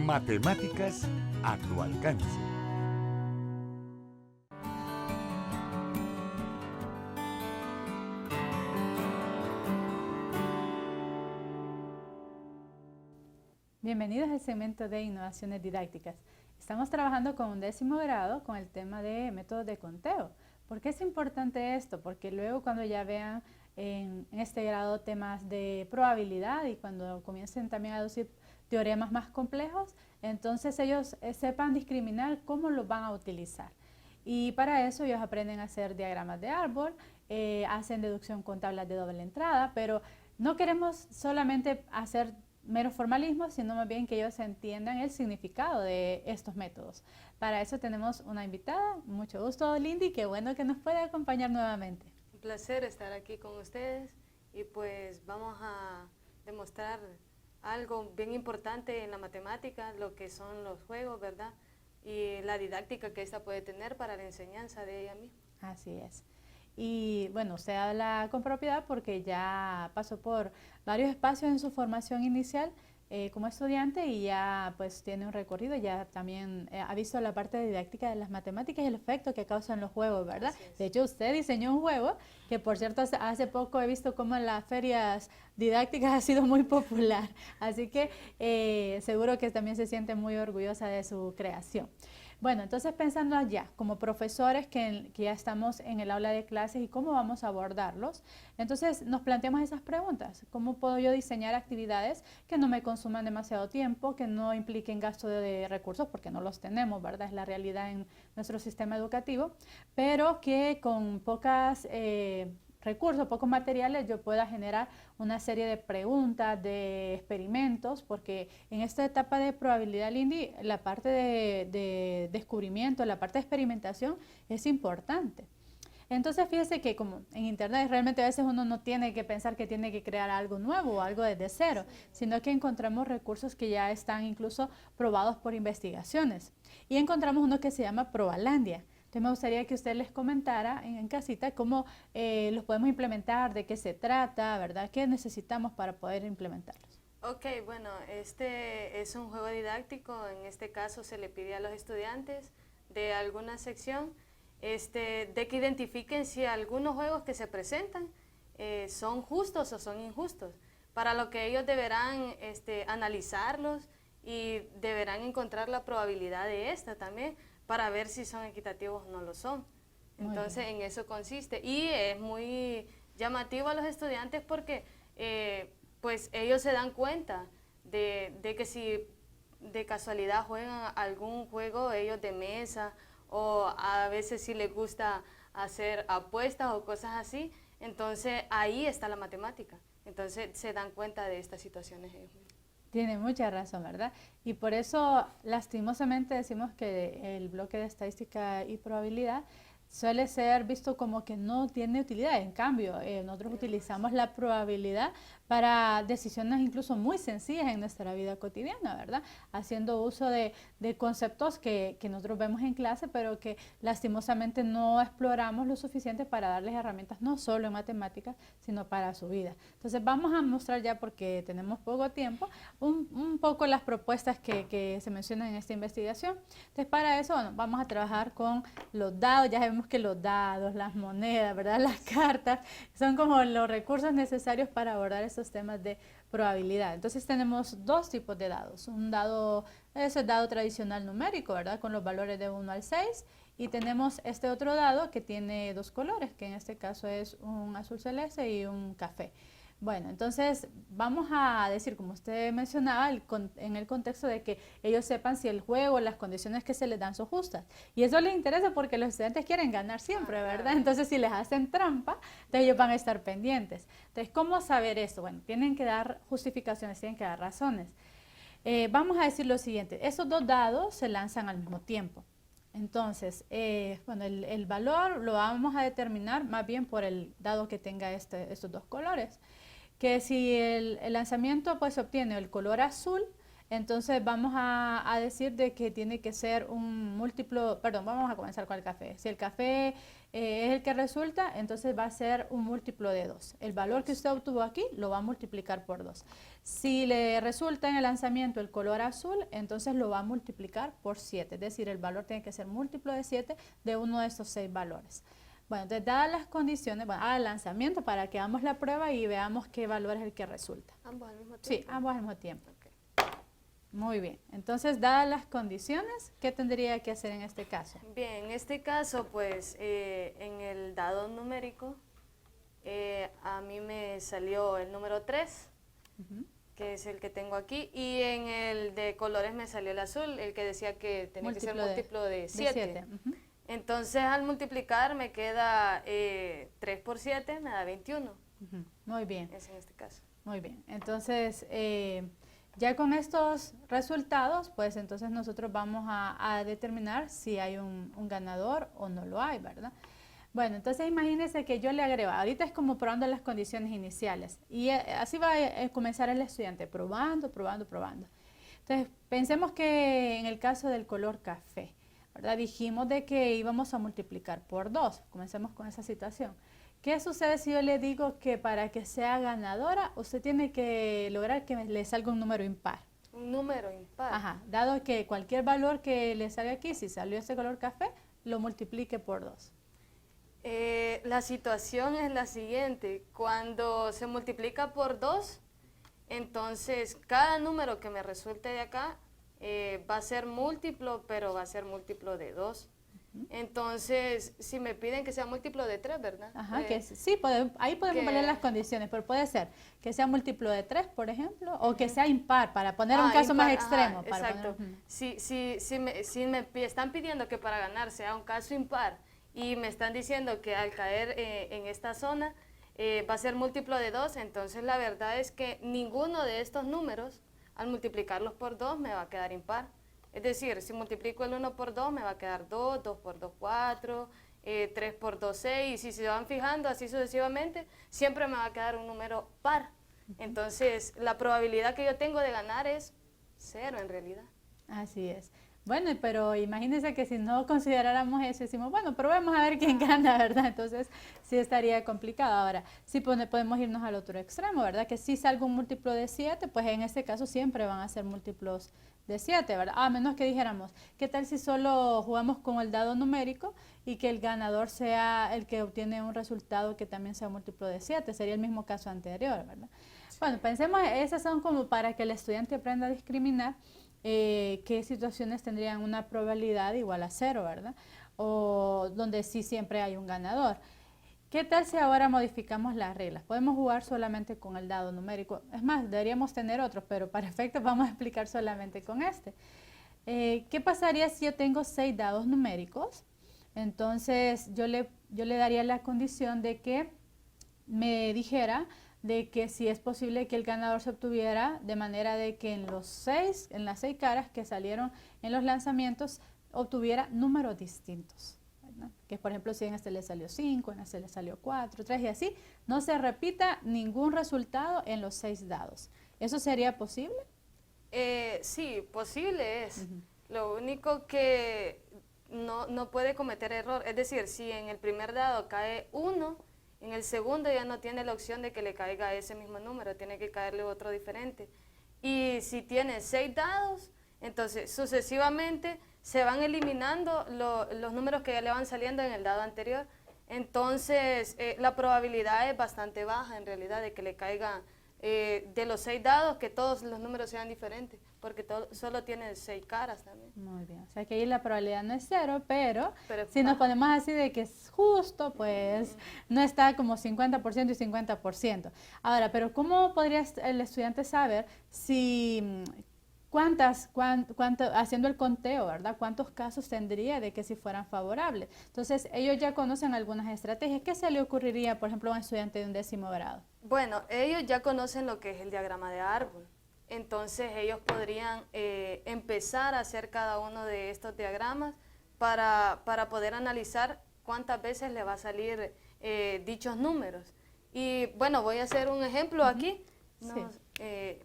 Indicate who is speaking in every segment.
Speaker 1: Matemáticas a tu alcance.
Speaker 2: Bienvenidos al segmento de innovaciones didácticas. Estamos trabajando con un 10º grado con el tema de métodos de conteo. ¿Por qué es importante esto? Porque luego cuando ya vean en este grado temas de probabilidad y cuando comiencen también a deducir teoremas más complejos, entonces ellos sepan discriminar cómo los van a utilizar. Y para eso ellos aprenden a hacer diagramas de árbol, hacen deducción con tablas de doble entrada, pero no queremos solamente hacer mero formalismo, sino más bien que ellos entiendan el significado de estos métodos. Para eso tenemos una invitada, mucho gusto Lindy, qué bueno que nos puede acompañar nuevamente.
Speaker 3: Un placer estar aquí con ustedes y pues vamos a demostrar algo bien importante en la matemática, lo que son los juegos, ¿verdad? Y la didáctica que esta puede tener para la enseñanza de ella misma.
Speaker 2: Así es. Y bueno, usted habla con propiedad porque ya pasó por varios espacios en su formación inicial como estudiante y ya pues tiene un recorrido, ya también ha visto la parte didáctica de las matemáticas y el efecto que causan los juegos, ¿verdad? De hecho, usted diseñó un juego que por cierto hace poco he visto cómo en las ferias didácticas ha sido muy popular, así que seguro que también se siente muy orgullosa de su creación. Bueno, entonces pensando allá, como profesores que ya estamos en el aula de clases y cómo vamos a abordarlos, entonces nos planteamos esas preguntas. ¿Cómo puedo yo diseñar actividades que no me consuman demasiado tiempo, que no impliquen gasto de recursos, porque no los tenemos, ¿verdad? Es la realidad en nuestro sistema educativo, pero que con pocas recursos, pocos materiales, yo pueda generar una serie de preguntas, de experimentos, porque en esta etapa de probabilidad, Lindy, la parte de descubrimiento, la parte de experimentación es importante. Entonces fíjese que como en internet realmente a veces uno no tiene que pensar que tiene que crear algo nuevo o algo desde cero, sino que encontramos recursos que ya están incluso probados por investigaciones. Y encontramos uno que se llama Probalandia. Entonces me gustaría que usted les comentara en casita cómo los podemos implementar, de qué se trata, ¿verdad? ¿Qué necesitamos para poder implementarlos?
Speaker 3: Ok, bueno, este es un juego didáctico, en este caso se le pide a los estudiantes de alguna sección de que identifiquen si algunos juegos que se presentan son justos o son injustos, para lo que ellos deberán analizarlos y deberán encontrar la probabilidad de esta también, para ver si son equitativos o no lo son. Entonces en eso consiste y es muy llamativo a los estudiantes porque pues ellos se dan cuenta de que si de casualidad juegan algún juego ellos de mesa o a veces si les gusta hacer apuestas o cosas así, entonces ahí está la matemática. Entonces se dan cuenta de estas situaciones ellos mismos.
Speaker 2: Tiene mucha razón, ¿verdad? Y por eso lastimosamente decimos que el bloque de estadística y probabilidad suele ser visto como que no tiene utilidad. En cambio, nosotros utilizamos la probabilidad para decisiones incluso muy sencillas en nuestra vida cotidiana, ¿verdad? Haciendo uso de conceptos que nosotros vemos en clase, pero que lastimosamente no exploramos lo suficiente para darles herramientas no solo en matemáticas, sino para su vida. Entonces vamos a mostrar ya, porque tenemos poco tiempo, un poco las propuestas que se mencionan en esta investigación. Entonces para eso, bueno, vamos a trabajar con los dados. Ya sabemos que los dados, las monedas, ¿verdad? Las cartas son como los recursos necesarios para abordar estos temas de probabilidad. Entonces tenemos dos tipos de dados. Un dado es el dado tradicional numérico, ¿verdad? Con los valores de 1 al 6. Y tenemos este otro dado que tiene dos colores, que en este caso es un azul celeste y un café. Bueno, entonces vamos a decir, como usted mencionaba, en el contexto de que ellos sepan si el juego, las condiciones que se les dan son justas. Y eso les interesa porque los estudiantes quieren ganar siempre, ¿verdad? Entonces si les hacen trampa, entonces ellos van a estar pendientes. Entonces, ¿cómo saber esto? Bueno, tienen que dar justificaciones, tienen que dar razones. Vamos a decir lo siguiente, esos dos dados se lanzan al mismo tiempo. Entonces, bueno, el valor lo vamos a determinar más bien por el dado que tenga estos dos colores. Que si el lanzamiento pues obtiene el color azul, Entonces vamos a decir de que tiene que ser un múltiplo, perdón, vamos a comenzar con el café. Si el café es el que resulta, entonces va a ser un múltiplo de 2. El valor que usted obtuvo aquí lo va a multiplicar por 2. Si le resulta en el lanzamiento el color azul, entonces lo va a multiplicar por 7. Es decir, el valor tiene que ser múltiplo de 7 de uno de estos 6 valores. Bueno, entonces dadas las condiciones, bueno, al lanzamiento para que hagamos la prueba y veamos qué valor es el que resulta.
Speaker 3: ¿Ambos al mismo tiempo?
Speaker 2: Sí, ambos al mismo tiempo.
Speaker 3: Okay.
Speaker 2: Muy bien. Entonces, dadas las condiciones, ¿qué tendría que hacer en este caso?
Speaker 3: Bien, en este caso, pues, en el dado numérico, a mí me salió el número 3, que es el que tengo aquí, y en el de colores me salió el azul, el que decía que tenía que ser múltiplo de 7. Entonces, al multiplicar me queda 3 por 7, me da 21.
Speaker 2: Muy bien.
Speaker 3: Es en este caso.
Speaker 2: Muy bien. Entonces, ya con estos resultados, pues entonces nosotros vamos a determinar si hay un ganador o no lo hay, ¿verdad? Bueno, entonces imagínense que yo le agrego, ahorita es como probando las condiciones iniciales y así va a comenzar el estudiante, probando, probando, probando. Entonces, pensemos que en el caso del color café, ¿verdad? Dijimos de que íbamos a multiplicar por 2, comencemos con esa situación. ¿Qué sucede si yo le digo que para que sea ganadora, usted tiene que lograr que le salga un número impar?
Speaker 3: Un número impar.
Speaker 2: Ajá, dado que cualquier valor que le salga aquí, si salió ese color café, lo multiplique por 2.
Speaker 3: La situación es la siguiente, cuando se multiplica por 2, entonces cada número que me resulte de acá va a ser múltiplo, pero va a ser múltiplo de 2. Entonces, si me piden que sea múltiplo de 3, ¿verdad?
Speaker 2: Ajá, que sí, ahí podemos poner las condiciones, pero puede ser que sea múltiplo de 3, por ejemplo, o que sea impar, para poner un caso
Speaker 3: impar,
Speaker 2: más extremo. Para
Speaker 3: exacto.
Speaker 2: Poner,
Speaker 3: si me están pidiendo que para ganar sea un caso impar y me están diciendo que al caer en esta zona va a ser múltiplo de 2, entonces la verdad es que ninguno de estos números, al multiplicarlos por 2, me va a quedar impar. Es decir, si multiplico el 1 por 2, me va a quedar 2, 2 por 2, 4, 3 por 2, 6, y si se van fijando así sucesivamente, siempre me va a quedar un número par. Entonces, la probabilidad que yo tengo de ganar es 0 en realidad.
Speaker 2: Así es. Bueno, pero imagínense que si no consideráramos eso, decimos, bueno, probemos a ver quién gana, ¿verdad? Entonces, sí estaría complicado. Ahora, sí podemos irnos al otro extremo, ¿verdad? Que si salga un múltiplo de 7, pues en este caso siempre van a ser múltiplos de 7, ¿verdad? A menos que dijéramos, ¿qué tal si solo jugamos con el dado numérico y que el ganador sea el que obtiene un resultado que también sea múltiplo de 7? Sería el mismo caso anterior, ¿verdad? Sí. Bueno, pensemos, esas son como para que el estudiante aprenda a discriminar qué situaciones tendrían una probabilidad igual a 0, ¿verdad? O donde sí siempre hay un ganador. ¿Qué tal si ahora modificamos las reglas? Podemos jugar solamente con el dado numérico. Es más, deberíamos tener otros, pero para efectos vamos a explicar solamente con este. ¿Qué pasaría si yo tengo 6 dados numéricos? Entonces yo le daría la condición de que me dijera de que si es posible que el ganador se obtuviera de manera de que en las 6 caras que salieron en los lanzamientos obtuviera números distintos, ¿verdad? Que por ejemplo si en este le salió 5, en este le salió 4, 3 y así, no se repita ningún resultado en los 6 dados. ¿Eso sería posible?
Speaker 3: Sí, posible es. Lo único que no puede cometer error, es decir, si en el primer dado cae 1, en el segundo ya no tiene la opción de que le caiga ese mismo número, tiene que caerle otro diferente. Y si tiene 6 dados, entonces sucesivamente se van eliminando los números que ya le van saliendo en el dado anterior. Entonces la probabilidad es bastante baja en realidad de que le caiga de los 6 dados, que todos los números sean diferentes, porque solo tiene 6 caras también.
Speaker 2: Muy bien, o sea que ahí la probabilidad no es 0, pero si nos ponemos así de que es justo, pues no está como 50% y 50%. Ahora, pero ¿cómo podría el estudiante saber si haciendo el conteo, ¿verdad? ¿Cuántos casos tendría de que si fueran favorables? Entonces, ellos ya conocen algunas estrategias. ¿Qué se le ocurriría, por ejemplo, a un estudiante de un 10º grado?
Speaker 3: Bueno, ellos ya conocen lo que es el diagrama de árbol. Entonces, ellos podrían empezar a hacer cada uno de estos diagramas para poder analizar cuántas veces le va a salir dichos números. Y bueno, voy a hacer un ejemplo aquí.
Speaker 2: Sí.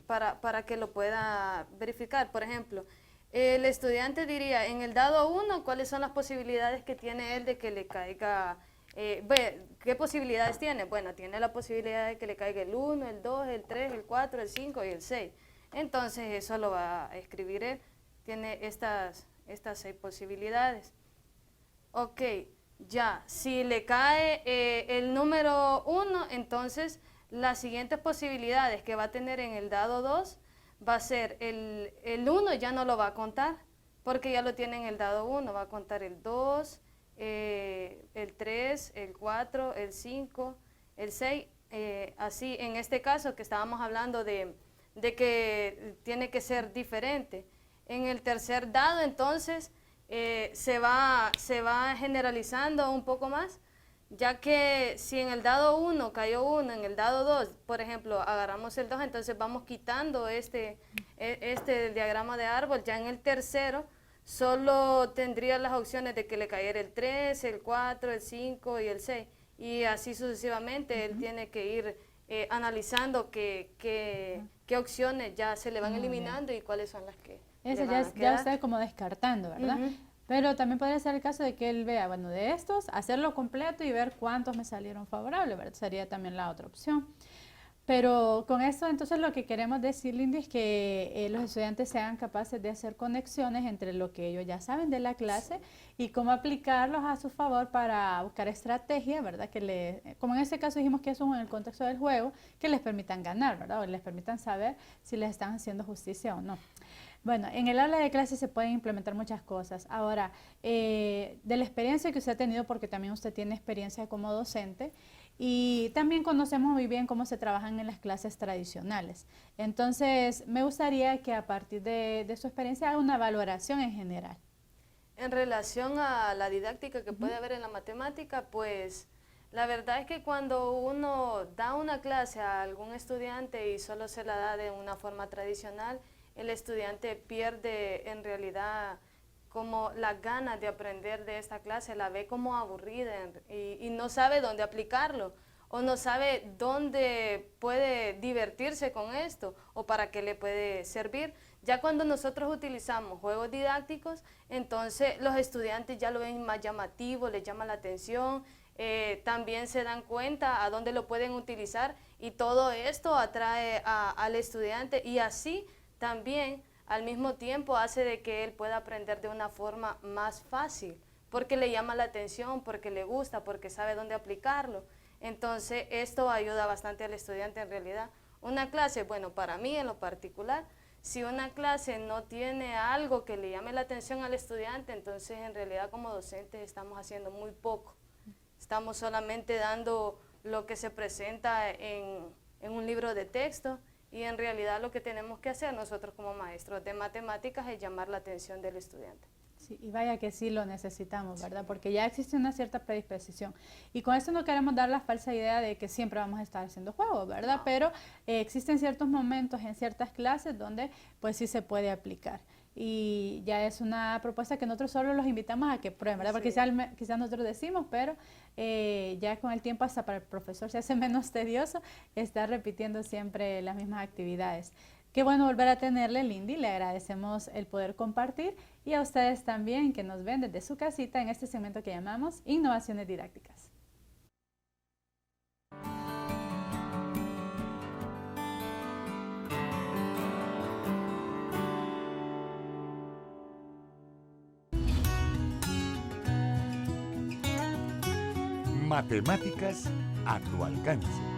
Speaker 3: para que lo pueda verificar. Por ejemplo, el estudiante diría en el dado 1 cuáles son las posibilidades que tiene él de que le caiga. ¿Qué posibilidades tiene? Bueno, tiene la posibilidad de que le caiga el 1, el 2, el 3, el 4, el 5 y el 6. Entonces eso lo va a escribir él. Tiene estas 6 posibilidades. Ok, ya, si le cae el número 1, entonces las siguientes posibilidades que va a tener en el dado 2 va a ser el 1 ya no lo va a contar, porque ya lo tiene en el dado 1, va a contar el 2, el 3, el 4, el 5, el 6, así en este caso que estábamos hablando de que tiene que ser diferente. En el tercer dado entonces se va generalizando un poco más, ya que si en el dado 1 cayó 1, en el dado 2, por ejemplo, agarramos el 2, entonces vamos quitando este diagrama de árbol. Ya en el tercero solo tendría las opciones de que le cayera el 3, el 4, el 5 y el 6. Y así sucesivamente él tiene que ir analizando qué opciones ya se le van eliminando y cuáles son las que
Speaker 2: eso
Speaker 3: le van a
Speaker 2: ya
Speaker 3: quedar.
Speaker 2: está como descartando, ¿verdad? Pero también podría ser el caso de que él vea, bueno, de estos, hacerlo completo y ver cuántos me salieron favorables, ¿verdad? Sería también la otra opción. Pero con esto, entonces, lo que queremos decir, Lindy, es que los estudiantes sean capaces de hacer conexiones entre lo que ellos ya saben de la clase y cómo aplicarlos a su favor para buscar estrategias, ¿verdad? Como en este caso dijimos que eso en el contexto del juego, que les permitan ganar, ¿verdad? O les permitan saber si les están haciendo justicia o no. Bueno, en el aula de clase se pueden implementar muchas cosas. Ahora, de la experiencia que usted ha tenido, porque también usted tiene experiencia como docente, y también conocemos muy bien cómo se trabajan en las clases tradicionales. Entonces, me gustaría que a partir de su experiencia haga una valoración en general.
Speaker 3: En relación a la didáctica que puede haber en la matemática, pues la verdad es que cuando uno da una clase a algún estudiante y solo se la da de una forma tradicional, el estudiante pierde en realidad como las ganas de aprender de esta clase, la ve como aburrida y no sabe dónde aplicarlo o no sabe dónde puede divertirse con esto o para qué le puede servir. Ya cuando nosotros utilizamos juegos didácticos, entonces los estudiantes ya lo ven más llamativo, les llama la atención, también se dan cuenta a dónde lo pueden utilizar y todo esto atrae al estudiante y así también al mismo tiempo hace de que él pueda aprender de una forma más fácil, porque le llama la atención, porque le gusta, porque sabe dónde aplicarlo. Entonces esto ayuda bastante al estudiante en realidad. Una clase, bueno, para mí en lo particular, si una clase no tiene algo que le llame la atención al estudiante, entonces en realidad como docentes estamos haciendo muy poco. Estamos solamente dando lo que se presenta en un libro de texto y en realidad lo que tenemos que hacer nosotros como maestros de matemáticas es llamar la atención del estudiante.
Speaker 2: Sí, y vaya que sí lo necesitamos, ¿verdad? Porque ya existe una cierta predisposición. Y con esto no queremos dar la falsa idea de que siempre vamos a estar haciendo juegos, ¿verdad? No. Pero existen ciertos momentos en ciertas clases donde pues sí se puede aplicar. Y ya es una propuesta que nosotros solo los invitamos a que prueben, ¿verdad? Porque quizás nosotros decimos, pero ya con el tiempo hasta para el profesor se hace menos tedioso estar repitiendo siempre las mismas actividades. Qué bueno volver a tenerle, Lindy, le agradecemos el poder compartir y a ustedes también que nos ven desde su casita en este segmento que llamamos Innovaciones Didácticas.
Speaker 1: Matemáticas a tu alcance.